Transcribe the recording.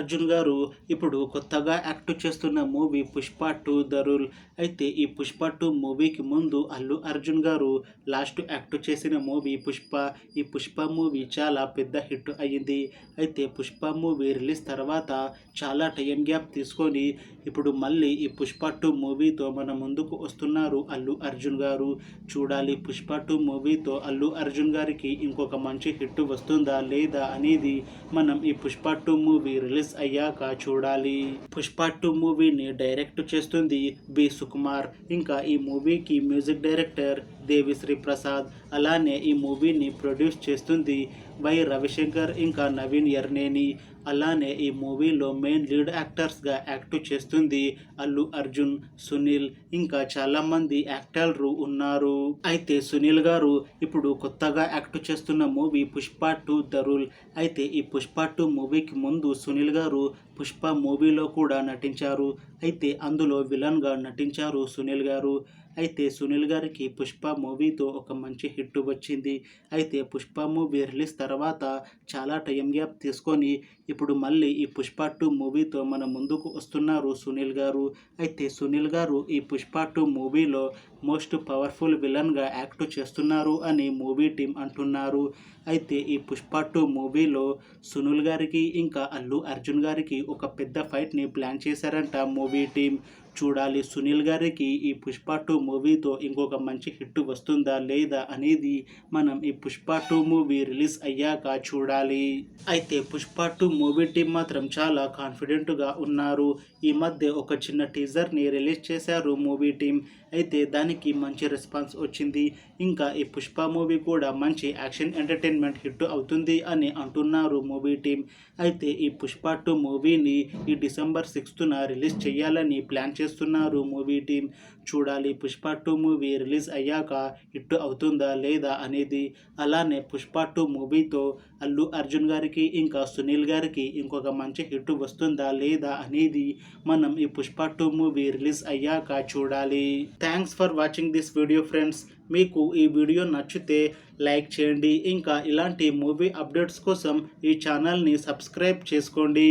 అర్జున్ గారు ఇప్పుడు కొత్తగా యాక్ట్ చేస్తున్న మూవీ పుష్ప 2 ద రూల్. అయితే ఈ పుష్ప 2 మూవీకి ముందు అల్లు అర్జున్ గారు లాస్ట్ యాక్ట్ చేసిన మూవీ పుష్ప. ఈ పుష్ప మూవీ చాలా పెద్ద హిట్ అయ్యింది. అయితే పుష్ప మూవీ రిలీజ్ తర్వాత చాలా టైం గ్యాప్ తీసుకొని ఇప్పుడు మళ్ళీ ఈ పుష్ప 2 మూవీతో మన ముందుకు వస్తున్నారు అల్లు అర్జున్ గారు. చూడాలి పుష్ప 2 మూవీతో అల్లు అర్జున్ గారికి ఇంకొక మంచి హిట్ వస్తుందా లేదా అనేది మనం ఈ పుష్ప 2 మూవీ రిలీజ్ అయ్యాక చూడాలి. పుష్ప 2 మూవీని డైరెక్ట్ చేస్తుంది బి సుకుమార్. ఇంకా ఈ మూవీకి మ్యూజిక్ డైరెక్టర్ దేవిశ్రీ ప్రసాద్. అలానే ఈ మూవీని ప్రొడ్యూస్ చేస్తుంది వై రవిశంకర్ ఇంకా నవీన్ ఎర్నేని. అలానే ఈ మూవీలో మెయిన్ లీడ్ యాక్టర్స్గా యాక్ట్ చేస్తుంది అల్లు అర్జున్, సునీల్ ఇంకా చాలామంది యాక్టర్లు ఉన్నారు. అయితే సునీల్ గారు ఇప్పుడు కొత్తగా యాక్ట్ చేస్తున్న మూవీ పుష్ప 2 ద రూల్. అయితే ఈ పుష్ప 2 మూవీకి ముందు సునీల్ గారు పుష్ప మూవీలో కూడా నటించారు. అయితే అందులో విలన్గా నటించారు సునీల్ గారు. అయితే సునీల్ గారికి పుష్ప మూవీతో ఒక మంచి హిట్ వచ్చింది. అయితే పుష్ప మూవీ రిలీజ్ తర్వాత చాలా టైం గ్యాప్ తీసుకొని ఇప్పుడు మళ్ళీ ఈ పుష్ప 2 మూవీతో మన ముందుకు వస్తున్నారు సునీల్ గారు. అయితే సునీల్ గారు ఈ పుష్ప 2 మూవీలో మోస్ట్ పవర్ఫుల్ విలన్గా యాక్ట్ చేస్తున్నారు అని మూవీ టీం అంటున్నారు. అయితే ఈ పుష్ప 2 మూవీలో సునీల్ గారికి ఇంకా అల్లు అర్జున్ గారికి ఒక పెద్ద ఫైట్ని ప్లాన్ చేశారంట మూవీ టీం. చూడాలి సునీల్ గారికి ఈ పుష్ప 2 మూవీతో ఇంకొక మంచి హిట్ వస్తుందా లేదా అనేది మనం ఈ పుష్ప 2 మూవీ రిలీజ్ అయ్యాక చూడాలి. అయితే పుష్ప 2 మూవీ టీం మాత్రం చాలా కాన్ఫిడెంట్గా ఉన్నారు. ఈ మధ్య ఒక చిన్న టీజర్ని రిలీజ్ చేశారు మూవీ టీం. అయితే దానికి మంచి రెస్పాన్స్ వచ్చింది. ఇంకా ఈ పుష్ప మూవీ కూడా మంచి యాక్షన్ ఎంటర్టైన్మెంట్ హిట్ అవుతుంది అని అంటున్నారు మూవీ టీం. అయితే ఈ పుష్ప 2 మూవీని ఈ డిసెంబర్ 6న రిలీజ్ చేయాలని ప్లాన్ చేస్తున్నారు మూవీ టీం. చూడాలి పుష్ప 2 మూవీ రిలీజ్ అయ్యాక హిట్ అవుతుందా లేదా అనేది. అలానే పుష్ప 2 మూవీతో అల్లు అర్జున్ గారికి ఇంకా సునీల్ గారికి ఇంకొక మంచి హిట్ వస్తుందా లేదా అనేది మనం ఈ పుష్ప 2 మూవీ రిలీజ్ అయ్యాక చూడాలి. Thanks for watching this video friends. మీకు ఈ వీడియో నచ్చితే లైక్ చేయండి. ఇంకా ఇలాంటి మూవీ అప్డేట్స్ కోసం ఈ ఛానల్ని సబ్స్క్రైబ్ చేసుకోండి.